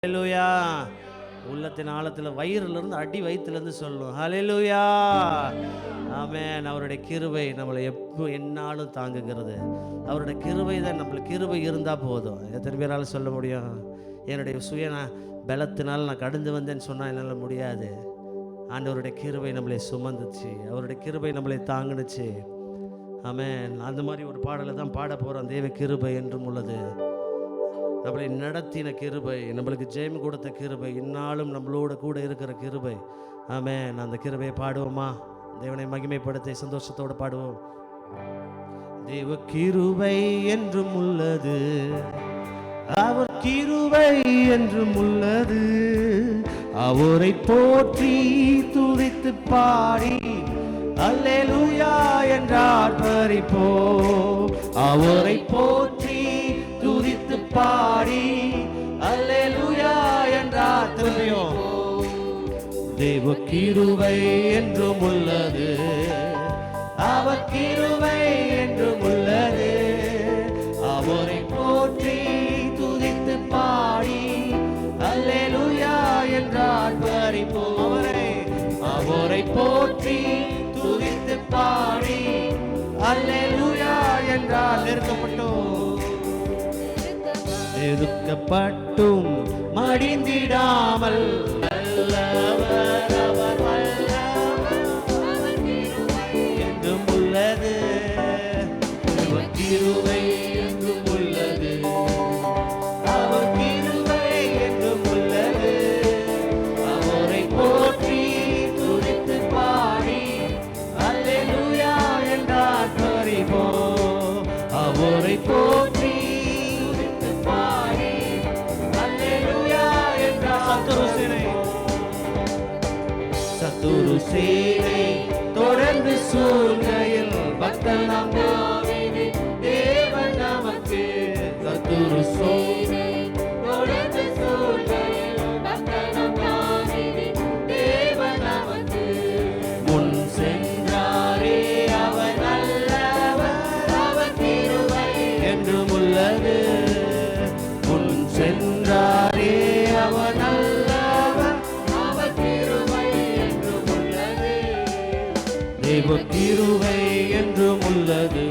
ஹல்லேலூயா. உள்ளத்தின் ஆழத்தில் வயிறிலிருந்து அடி வயிற்றுலேருந்து சொல்லணும் ஹல்லேலூயா. ஆமென். அவருடைய கிருபை நம்மளை எப்போ என்னாலும் தாங்குகிறது. அவருடைய கிருபை தான் நம்மளுக்கு. கிருபை இருந்தால் போதும். எத்தனை பேரால் சொல்ல முடியும்? என்னுடைய பலத்தினால் நான் கடந்து வந்தேன்னு சொன்னால் என்னால் முடியாது. ஆண்டவருடைய கிருபை நம்மளை சுமந்துச்சு, அவருடைய கிருபை நம்மளை தாங்குனுச்சு. ஆமென். அந்த மாதிரி ஒரு பாடலை தான் பாட போகிறோம். தேவ கிருபை என்றும் உள்ளது. நம்மளை நடத்தின கிருபை, நம்மளுக்கு ஜெயம் கொடுத்த கிருபை, இந்நாளும் நம்மளோட கூட இருக்கிற கிருபை. ஆமென். அந்த கிருபையை பாடுவோமா? தேவனை மகிமைப்படுத்தி சந்தோஷத்தோடு பாடுவோம். தேவ கிருபை என்றும் உள்ளது, அவர் கிருபை என்றும் உள்ளது. அவரை போற்றி துதித்து பாடி அல்லேலூயா என்றார் பரிப்போ. அவரை போற்றி துதித்து பாடி அல்லேலூயா என்றார் திரும்பியும். தேவ கிருபை என்றும் உள்ளது, அவர் கிருபை என்றும் உள்ளது. அவரை போற்றி துதித்து பாடி அல்லேலூயா என்றார் பரிப்போம். அவரை போற்றி துதித்து பாடி அல்லேலூயா என்றார். நெருக்கப்பட்டும் மடிந்திடாமல் நல்லவர் அவர், வல்லவர் என்றும் உள்ளது. கிருபை என்றும் உள்ளது, அவர் கிருபை என்றும் உள்ளது. அவரை போற்றி துதித்து பாடி அல்லேலூயா என்றார் பரிப்போம். அவரை போற்றி துதித்து பாடி அல்லேலூயா என்றார். சத்துரு சேனை தொடர்ந்து சூழ்கையில் பக்தன் நாம் தேவன் நமக்கு. சத்துரு சேனை தொடர்ந்து சூழ்கையில் பக்தன் நாம் தேவன் நமக்கு. முன் சென்றாரே அவர் நல்லவர், அவர் கிருபை என்றும் உள்ளது. முன் சென்றாரே அவர் நல்லவர், அவர் கிருபை என்றும் உள்ளது. தேவ கிருபை என்றும் உள்ளது,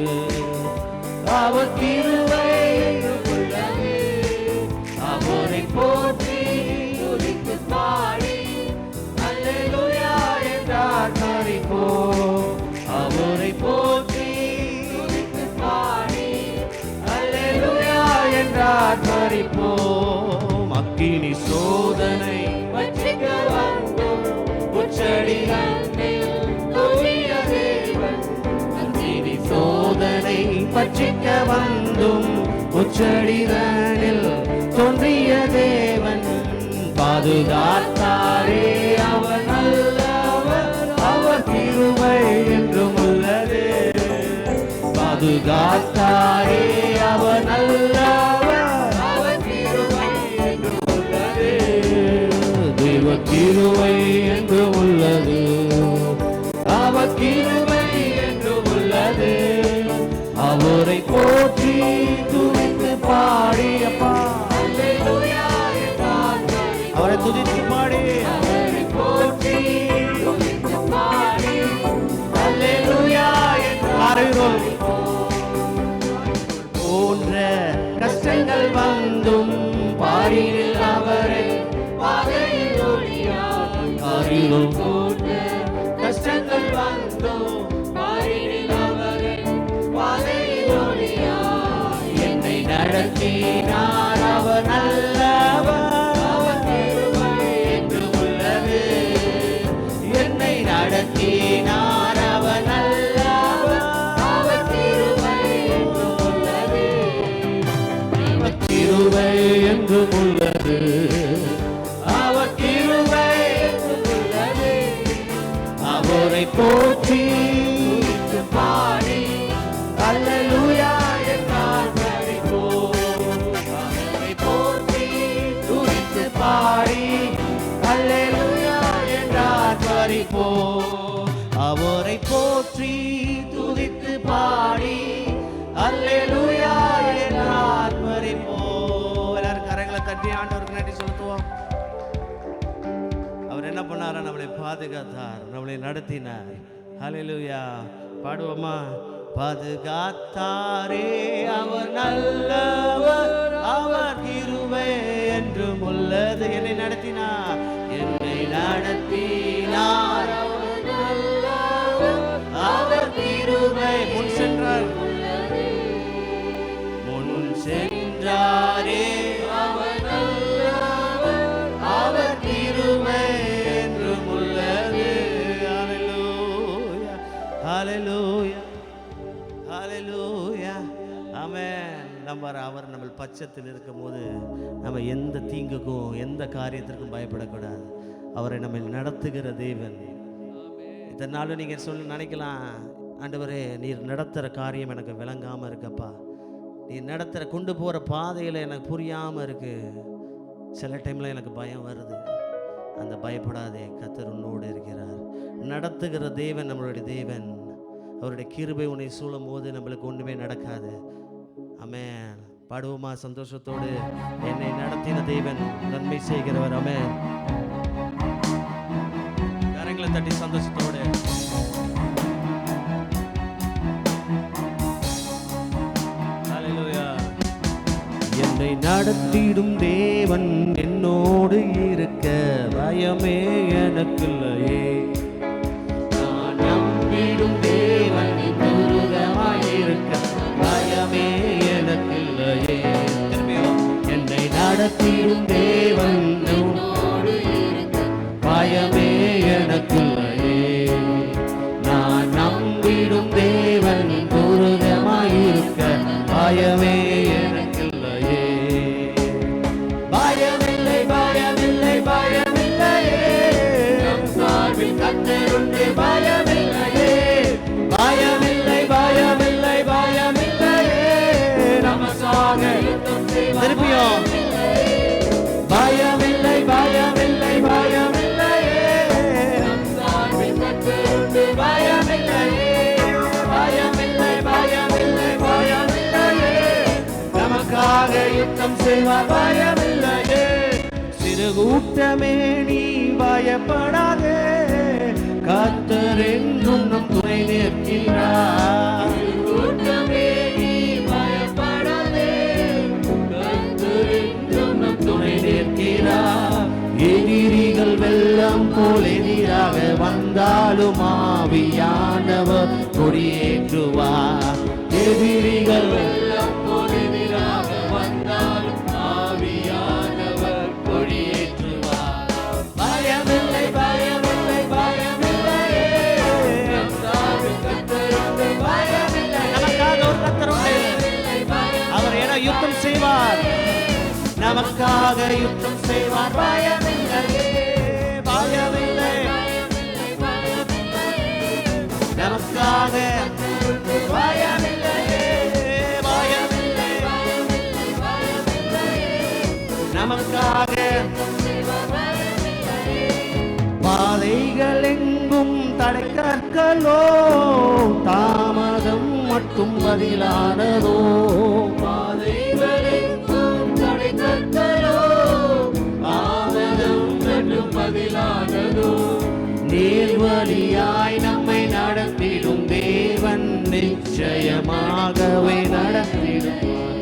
அவர் கிருபை என்றும் உள்ளது. அவரை போற்றி துதித்து பாடி அல்லேலூயா என்றார் பரிப்போம். அவரை போற்றி துதித்து பாடி அல்லேலூயா என்றார் பரிப்போம். அக்கினி சோதனை வச்சிக்க வந்தோம், உச்சடிகளில் தோன்றிய தேவன். அக்கினி சோதனை பற்றிக்க வந்தும் உச்சடிகளில் தோன்றிய தேவன். பாதுகாத்தாரே அவர் நல்லவர், அவர் கிருபை என்றும் உள்ளது. பாதுகாத்தாரே அவர் நல்லவர், அவர் கிருபை என்றும் உள்ளது. தேவ கிருபை என்றும் உள்ளது, அவர் கிருபை என்றும் உள்ளது. அவரை போற்றி துதித்து பாடி அப்பா அல்லேலூயா என்றார். அவரை துதித்து பாடி அவரை போற்றி துதித்து பாடி அல்லேலூயா என்றார். போன்ற கஷ்டங்கள் வந்தும் பாடினில் அவரை பாதையில் ஒளியார். அருளும் போன்ற கஷ்டங்கள் வந்தும் பாடினில் அவரை பாதையில் ஒளியார். என்னை நடத்தினார் அவர் நல்லவர், அவர் கிருபை என்றும் உள்ளது. என்னை நடத்தினார் அவர் நல்லவர், அவர் கிருபை என்றும் உள்ளது. கிருபை என்றும் உள்ளது, அவர் கிருபை என்றும் உள்ளது. அவரை போற்றி பாடி அல்லேலூயா என்றார் பரிப்போம். பாதுகாத்தார், நம்மளை நடத்தினார். ஹல்லேலூயா. பாடுவோமா? பாதுகாத்தாரே அவர் நல்லவர், அவர் கிருபை என்றும் உள்ளது. என்னை நடத்தினார், என்னை நடத்தினார், அவர் நல்லவர், அவர் கிருபை. முன் சென்றார், முன் சென்றாரே அவர் நல்லவர், அவர் கிருபை என்றும் உள்ளது. ஹல்லேலூயா, ஹல்லேலூயா, ஹல்லேலூயா. ஆமென். அவர் நம்ம பட்சத்தில் இருக்கும்போது நம்ம எந்த தீங்குக்கும் எந்த காரியத்திற்கும் பயப்படக்கூடாது. அவரை நம்ம நடத்துகிற தேவன். இதனாலும் நீங்கள் நினைக்கலாம், ஆண்டவரே நீர் நடத்துகிற காரியம் எனக்கு விளங்காமல் இருக்கப்பா, நீ நடத்துகிற கொண்டு போகிற பாதையில் எனக்கு புரியாமல் இருக்குது, சில டைமில் எனக்கு பயம் வருது. அந்த பயப்படாதே, கர்த்தர் உன்னோடு இருக்கிறார். நடத்துகிற தேவன் நம்மளுடைய தேவன். அவருடைய கிருபை உன்னை சூழும் போது நம்மளுக்கு ஒன்றுமே நடக்காது. ஆமென். பாடுவோமா சந்தோஷத்தோடு? என்னை நடத்தின தேவன் நன்மை செய்கிறவர். ஆமென். கரங்களை தட்டி சந்தோஷத்தோடு ஹல்லேலூயா. என்னை நடத்திடும் தேவன் என்னோடு இருக்க பயமே எனக்கில்லையே. நான் நம்பிடும் தேவன் துருகமாயிருக்க பயமே எனக்கில்லையே. என்னை நடத்திடும் தேவன் என்னோடு இருக்க பயமே எனக்கில்லையே. நான் நம்பிடும் தேவன் துருகமாயிருக்க பயமே எனக்கில்லையே. பயமில்லை, பயமில்லை, பயமில்லையே. நம் சார்பில் கர்த்தர் உண்டு. பயமில்லையே, பயமில்லை, பயமில்லை, பயமில்லையே. நமக்காக திருப்பியும் பயமில்லை, பயமில்லை, பயமில்லையே. நம் சார்பில் கர்த்தர் உண்டு. பயமில்லையே, பயமில்லை, பயமில்லை, பயமில்லையே. நமக்காக யுத்தம் செய்வார். பயமில்லையே. சிறு கூட்டமே நீ பயப்படாதே, கர்த்தர் என்றும் நம் துணை நிற்கிறார். கூட்டமே நீ பயப்படாதே, கர்த்தர் என்றும் நம் துணை நிற்கிறார். எதிரிகள் வெள்ளம் போல் எதிராக வந்தாலும் ஆவியானவர் கொடியேற்றுவார். எதிரிகள் வெள்ளம் போல் எதிராக வந்தாலும் ஆவியானவர் கொடியேற்றுவார். பயமில்லை, பயமில்லை, பயமில்லையே. பயமில்லை. நமக்காக ஒரு கர்த்தர் உண்டு. அவர் என யுத்தம் செய்வார், நமக்காக யுத்தம் செய்வார். பயமில்லையே, பயமில்லை, நமக்காக பயமில்லையே, பயமில்லை, நமக்காக. பாதைகள் எங்கும் தடை கற்களோ, தாமதம் மட்டும் பதிலானதோ. பாதைகள் எங்கும் தடை கற்களோ, தாமதம் மட்டும் பதிலானதோ. நேர்வழியாய் நம்மை நடத்திடும் தேவன் நிச்சயமாகவே நடத்திடுவார்.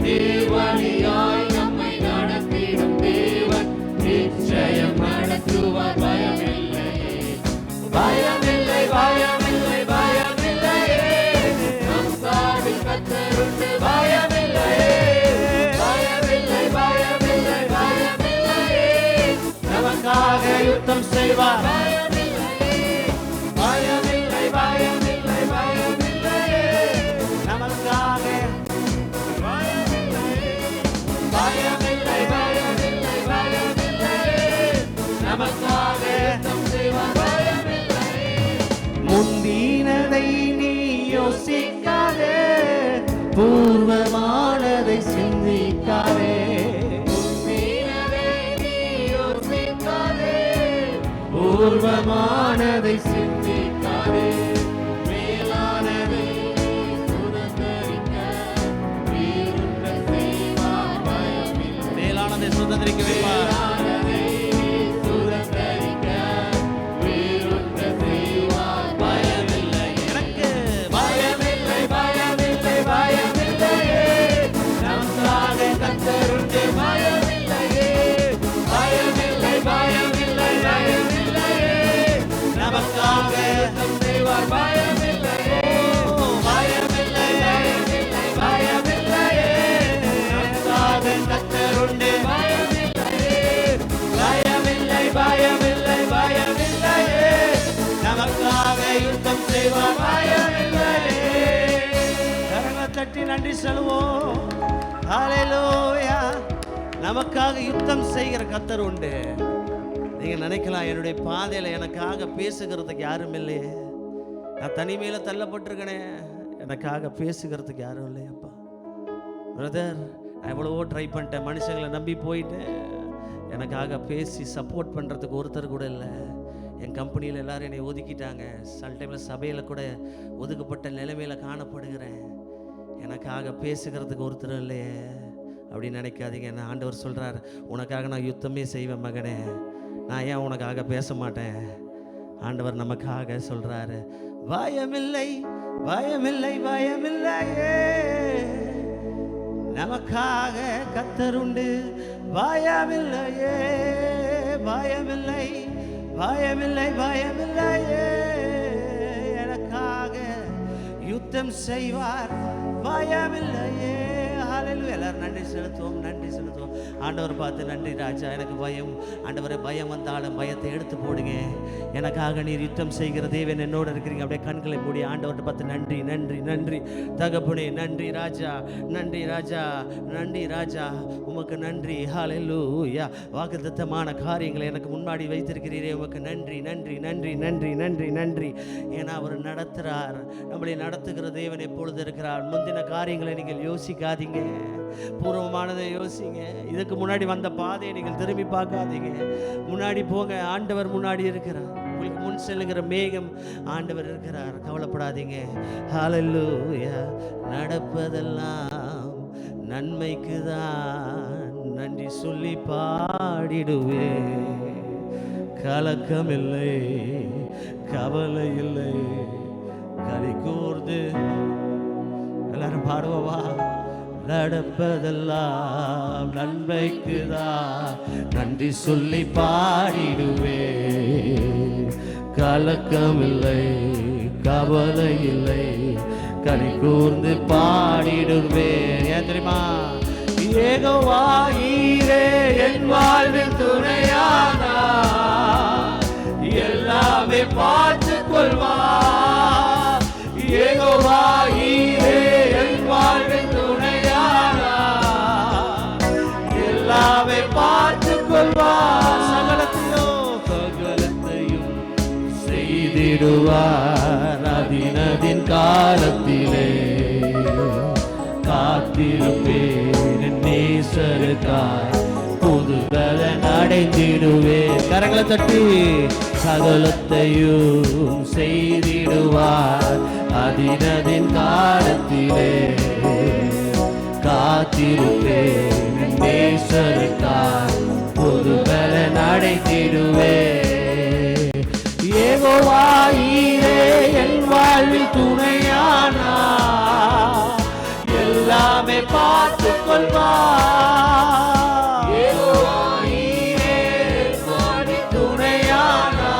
நேர்வழியாய் நம்மை நடத்திடும் தேவன் நிச்சயம் நடத்துவார். பயமில்லையே, பயமில்லை, பயமில்லை, பயமில்லையே. நம் சார்பில் கர்த்தர் உண்டு. பயமில்லையே, பயமில்லை, பயமில்லை, பயமில்லையே. நமக்காக யுத்தம் செய்வார். பயமில்லை, பயமில்லை, பயமில்லையே. நமக்காக பயமில்லை, பயமில்லை, பயமில்லையே. நமக்காக முந்தினதை நீ யோசிக்காதே, பூர்வமானதை சிந்திக்காதே. முந்தினதை நீ யோசிக்காதே, பூர்வமானதை சிந்திக்காதே. மேலானதை சுதந்தரிக்க வீருண்ட செய்வார். பயமில்லை. மேலானதை சுதந்தரிக்க வைப்பார். நன்றி சொல்லுவோம். ஹல்லேலூயா. நமக்காக யுத்தம் செய்கிற கர்த்தர் உண்டு. நீங்க நினைக்கலாம், என்னுடைய பாதையில எனக்காக பேசுகிறதுக்கு யாரும் இல்லையே, நான் தனிமையில தள்ளப்பட்டிருக்கனே, எனக்காக பேசுகிறதுக்கு யாரும் இல்லையப்பா. பிரதர், நான் எவ்வளவோ ட்ரை பண்ணிட்டேன், மனுஷங்களை நம்பி போயிட்டேன், எனக்காக பேசி சப்போர்ட் பண்ணுறதுக்கு ஒருத்தர் கூட இல்லை. என் கம்பெனியில் எல்லோரும் என்னை ஒதுக்கிட்டாங்க, சில டைமில் சபையில் கூட ஒதுக்கப்பட்ட நிலைமையில் காணப்படுகிறேன், எனக்காக பேசுகிறதுக்கு ஒருத்தர் இல்லையே அப்படின்னு நினைக்காதீங்க. என்ன ஆண்டவர் சொல்கிறார், உனக்காக நான் யுத்தமே செய்வேன் மகனே, நான் ஏன் உனக்காக பேச மாட்டேன். ஆண்டவர் நமக்காக சொல்கிறாரு, பயமில்லை பயமில்லை பயமில்லையே, நமக்காக கர்த்தர் உண்டு, பயமில்லையே பயமில்லை பயமில்லை பயமில்லையே, எனக்காக யுத்தம் செய்வார், பயமில்லையே. ஹல்லேலூயா. எல்லாரும் நன்றி செலுத்துவோம், நன்றி செலுத்துவோம். ஆண்டவர் பார்த்து, நன்றி ராஜா, எனக்கு பயம், ஆண்டவரை பயம் வந்தாலும் பயத்தை எடுத்து போடுங்க, எனக்காக நீர் யுத்தம் செய்கிற தேவன் என்னோடு இருக்கிறீங்க. அப்படியே கண்களை மூடி ஆண்டவர்கிட்ட பார்த்து, நன்றி நன்றி நன்றி தகப்பனே, நன்றி ராஜா, நன்றி ராஜா, நன்றி ராஜா, உமக்கு நன்றி. ஹல்லேலூயா. வாக்குத்தத்தமான காரியங்களை எனக்கு முன்னாடி வைத்திருக்கிறீரே, உமக்கு நன்றி நன்றி நன்றி நன்றி நன்றி நன்றி. ஏன்னா அவர் நடத்துகிறார், நம்மளை நடத்துகிற தேவன் எப்பொழுது இருக்கிறார். முந்தின காரியங்களை நீங்கள் யோசிக்காதீங்க, பூர்வமானதை யோசிங்க. இதுக்கு முன்னாடி வந்த பாதையை நீங்கள் திரும்பி பார்க்காதீங்க, முன்னாடி போங்க. ஆண்டவர் முன்னாடி இருக்கிறார், உங்களுக்கு முன் செல்லுகிற மேகம் ஆண்டவர் இருக்கிறார், கவலைப்படாதீங்க. ஹல்லேலூயா. நடப்பதெல்லாம் நன்மைக்கு தான், நன்றி சொல்லி பாடிடுவே, கலக்கம் இல்லை கவலை இல்லை, களி கூர்ந்து எல்லாரும் பாடுவா. நடப்பதெல்லாம் நன்மைக்குதான், நன்றி சொல்லி பாடிடுவே, கலக்கம் இல்லை கவலை இல்லை, களி கூர்ந்து பாடிடுவே. ஏன் தெரியுமா? யெகோவா ஈரே என் வாழ்வில் துணையானா, எல்லாமே பார்த்து கொள்வார். யெகோவா ஈரே என் வாழ்வில் துணையானா, எல்லாமே பார்த்து கொள்வார். சகலத்தையும் செய்திடுவார், அதினதின் காலத்திலே காத்திருப்பேன் நேசருக்காய், புதுபலன் அடைந்திடுவேன். கரங்களை தட்டி, சகலத்தையும் செய்திடுவார், அதினதின் காலத்திலே காத்திருப்பேன் நேசருக்காய், புதுபலன் அடைந்திடுவேன். யெகோவா ஈரே என் வாழ்வில் துணையானா, எல்லாமே பார்த்து கொள்வார். யெகோவா ஈரே என் வாழ்வில் துணையானா,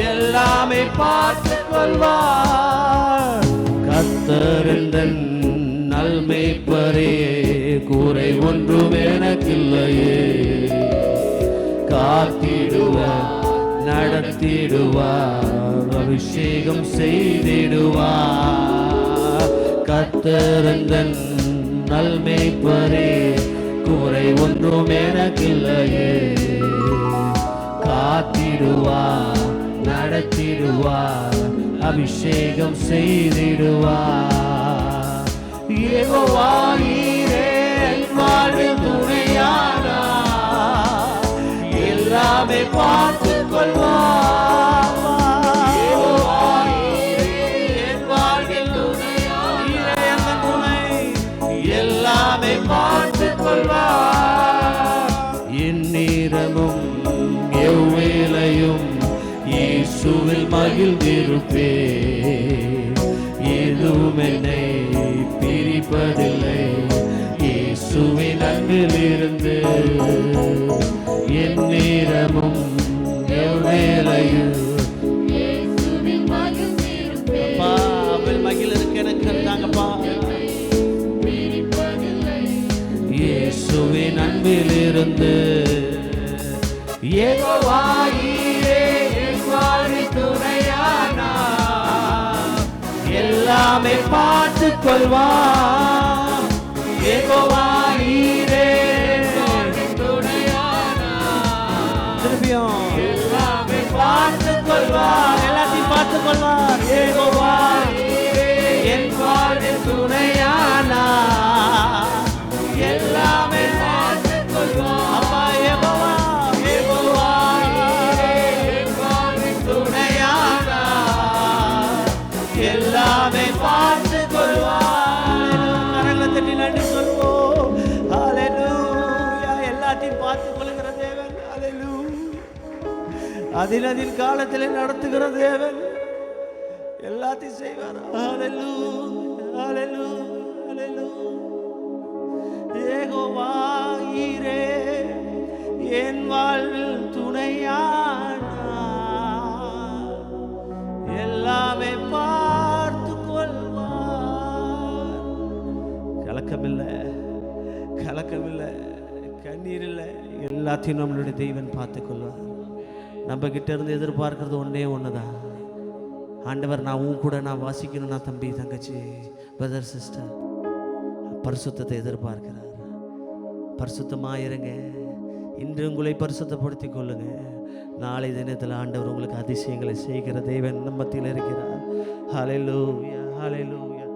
எல்லாமே பார்த்து கொள்வார். கர்த்தர் எந்தன் நல்மேய்ப்பரே, குறை ஒன்றும் எனக்கில்லையே, காத்திடுவார் நடத்திடுவார், அபிஷேகம் செய்திடுவார். கர்த்தர் எந்தன் நல்மேய்ப்பரே, குறை ஒன்றும் எனக்கில்லையே, காத்திடுவார் நடத்திடுவார், அபிஷேகம் செய்திடுவார். யெகோவா ஈரே என் வாழ்வில் துணையானா, எல்லாமே பார்த்து கொள்வார். யெகோவா ஈரே என் வாழ்வில் துணையானா, எல்லாமே பார்த்து கொள்வார். என் நேரமும் எவ்வேளையும் இயேசுவில் மகிழ்ந்திருப்பே, எதுவும் என்னை பிரிப்பதில்லை, இயேசுவின் அன்பிலிருந்து. என் நேரமும் எவ்வேளையும் இயேசுவில் மகிழ்ந்திருப்பே, அவள் மகிழ் இருக்க எனக்கு தாங்கப்பா, இயேசுவின் அன்பிலிருந்து. யெகோவா ஈரே என் வாழ்வில் துணையானா, எல்லாமே பார்த்து கொள்வார். யெகோவா ஈரே திருப்பியும் எல்லாமே பார்த்து கொள்வார். எல்லாத்தையும் பார்த்து கொள்வார். யெகோவா என் வாழ்வில் துணையானா. எல்லாமே பார்த்து கொள்வார். அப்பா யெகோவா யெகோவா என் வாழ்வில் துணையானா. எல்லாமே பார்த்து கொள்வார். கரங்களை தட்டி நன்றி சொல்வோம். ஹல்லேலூயா. எல்லாத்தையும் பார்த்து கொள்கிற தேவன். ஹல்லேலூயா. அதின் காலத்தில் நடத்துகிற தேவன் எல்லாத்தையும் செய்வார். ஹல்லேலூயா ஹல்லேலூயா ஹல்லேலூயா. யெகோவா ஈரே என் வாழ்வில் துணையானார். எல்லாமே பார்த்து கொள்வார். கலக்கமில்லை, கலக்கமில்லை, கண்ணீர் இல்லை. எல்லாத்தையும் நம்மளுடைய தெய்வன் பார்த்து கொள்வார். நம்ம கிட்ட இருந்து எதிர்பார்க்கறது ஒன்றே ஒண்ணுதான். ஆண்டவர், நான் உன் கூட நான் வாசிக்கணும்னா தம்பி தங்கச்சி பிரதர் சிஸ்டர் பரிசுத்தத்தை எதிர்பார்க்கிறார். பரிசுத்தமாயிருங்க. இன்று உங்களை பரிசுத்தப்படுத்திக் கொள்ளுங்க. நாளை தினத்தில் ஆண்டவர் உங்களுக்கு அதிசயங்களை செய்கிற தேவன் நம்ம மத்தியில் இருக்கிறார். ஹல்லேலூயா ஹல்லேலூயா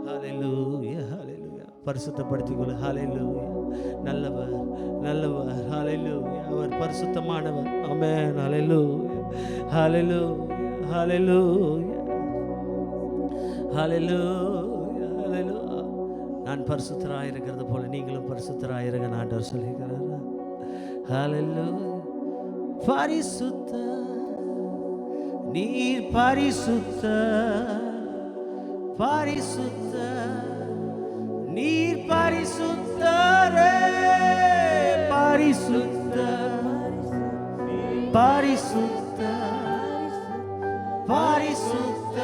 ஹல்லேலூயா ஹல்லேலூயா. பரிசுத்தப்படுத்திக் கொள்ளு. ஹல்லேலூயா. நல்லவர் நல்லவர். ஹல்லேலூயா. அவர் பரிசுத்தமானவர். ஆமென். ஹல்லேலூயா ஹல்லேலூயா ஹல்லேலூயா ஹல்லேலூயா ஹல்லேலூயா. நான் பரிசுத்தராக இருக்கிறது போல நீங்களும் பரிசுத்தராக இருங்க ஆண்டவர் சொல்லிக்கிறார். ஹல்லேலூயா. பரிசுத்த நீர் பரிசுத்த பரிசுத்த நீர் பரிசுத்தரே பரிசுத்த பரிசுத்த பரிசுத்த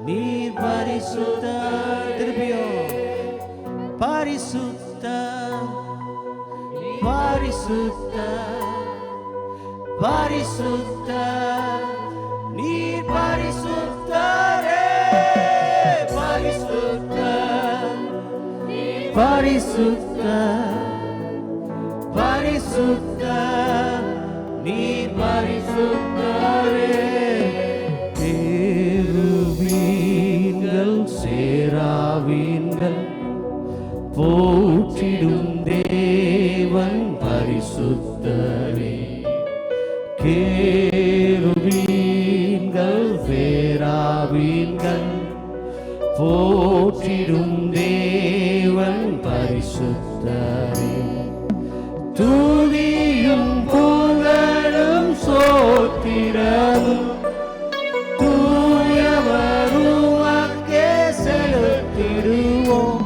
நீர் பரிசுத்த. திருப்பியும் பரிசுத்த பரிசுத்த பரிசுத்த நீர் பரிசுத்தரே பரிசுத்த பரிசுத்த பரிசுத்த நீர் பரிசுத்தரே. கேருபீன்கள் சேராபீன்கள் போற்றிடும் தேவன் பரிசுத்தரே. கேருபீன்கள் சேராபீன்கள் போற்றிடும் தேவன் பரிசுத்தரே. துதியும் புகழும் சோத்திரமும் தூயவருமக்கே செலுத்திடுவோம்.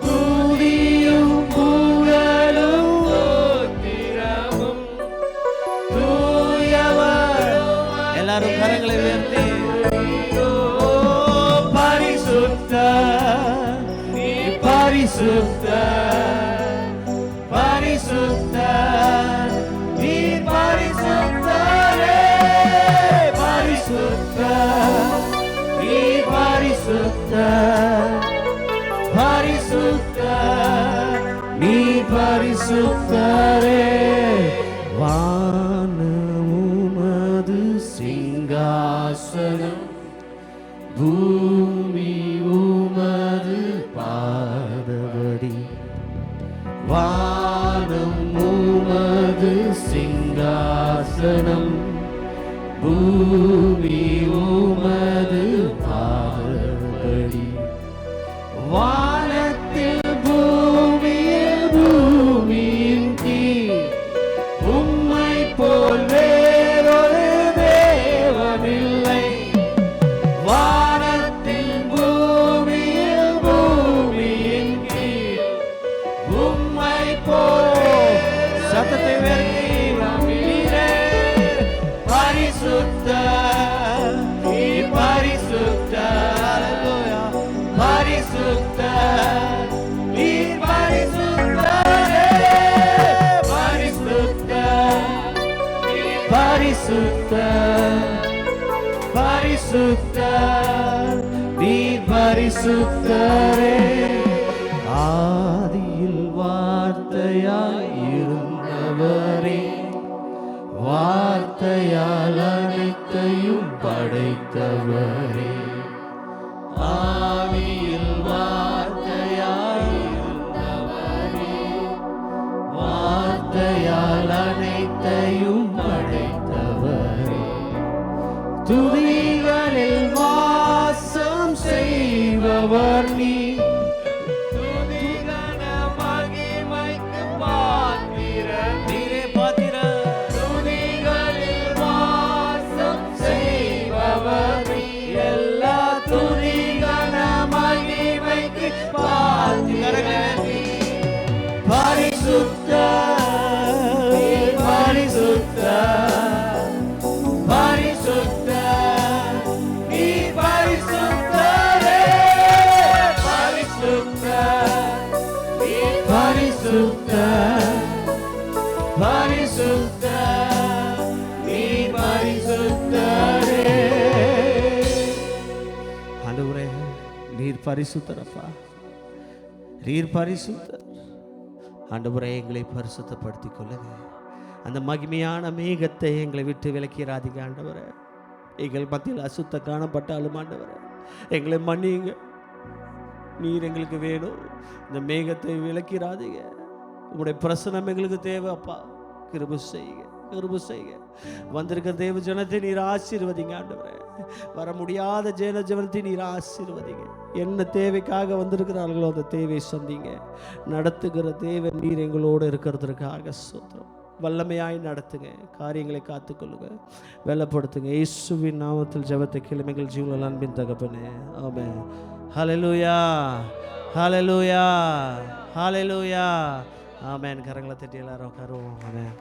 துதியும் புகழும் சோத்திரமும் தூயவரும். எல்லாரும் கரங்களை உயர்த்தி பரிசுத்த நீ பரிசுத்த பரிசுத்த நீர் பரிசுத்தரே பரிசுத்த நீர் பரிசுத்த பரிசுத்த நீர் பரிசுத்தரே. வானமுமது சிங்காசனம் பூமி உமது பாதபடி. வானம் உமது சிங்காசனம் பூமி உமது பாதபடி. வானத்தில் பூமியில் பூமியின் கீழ் உம்மை போல் வேறொரு தேவனில்லை. வானத்தில் பூமியில் பூமியின் கீழ் உம்மை போல் சத்தத்தை உயர்த்தி பரிசுத்த நீர் பரிசுத்த பரிசுத்த நீர் பரிசுத்தரே பரிசுத்த பரிசுத்த பரிசுத்த பரிசுத்தர், நீர் பரிசுத்தரே. ஆதியில் வார்த்தையாய் இருந்தவரே, வார்த்தையால் அனைத்தையும் படைத்தவரே. ஆதியில் வார்த்தையாய் இருந்தவரே, வார்த்தையால் அனைத்தையும் படைத்தவரே. துதிகளில் வாசம் செய்பவர் நீ, துதிகன மகிமைக்கு பாத்திரர் நீரே பாத்திரர். துதிகளில் வாசம் செய்பவர் நீ, எல்லா துதிகன மகிமைக்கு பாத்திரர் நீ. பரிசுத்தர், பரிசுத்தர், பரிசுத்தர், நீ பரிசுத்தரே. பரிசுத்தர், நீ பரிசுத்தர், பரிசுத்தர், நீ பரிசுத்தரே. ஆண்டவரே, நீர் பரிசுத்தரப்பா, நீர் பரிசுத்தர். ஆண்டவரே, எங்களை பரிசுத்தப்படுத்திக் கொள்ளுங்க. அந்த மகிமையான மேகத்தை எங்களை விட்டு விலக்கிறாதீங்க ஆண்டவரே. எங்கள் மத்தியில் அசுத்த காணப்பட்டாலும் ஆண்டவரே, எங்களை மன்னியுங்க. நீர் எங்களுக்கு வேணும். இந்த மேகத்தை விலக்கிறாதீங்க. உங்களுடைய பிரசனம் எங்களுக்கு தேவை அப்பா. கிருபை செய்யுங்க, கிருபை செய்யுங்க. வந்திருக்கிற தேவ ஜனத்தை நீர் ஆசீர்வதிங்க ஆண்டவரே. வர முடியாத ஜனத்தை நீர் ஆசீர்வதிங்க. என்ன தேவைக்காக வந்திருக்கிறார்களோ அந்த தேவையை சந்திங்க. நடத்துகிற தேவன் நீர் எங்களோடு இருக்கிறதுக்காக ஸ்தோத்திரம். வல்லமையாய் நடத்துங்க, காரியங்களை காத்துக்கொள்ளுங்க, வெள்ளப்படுத்துங்க. இயேசுவின் நாமத்தில் ஜெபத்தை கேளும் எங்கள் ஜீவனில் அன்பின் தகப்பனே, ஆமென். ஹல்லேலூயா, ஹல்லேலூயா, ஹல்லேலூயா, ஆமென். கரங்களை தட்டி எல்லாரும் உட்காருவோம். ஆமென்.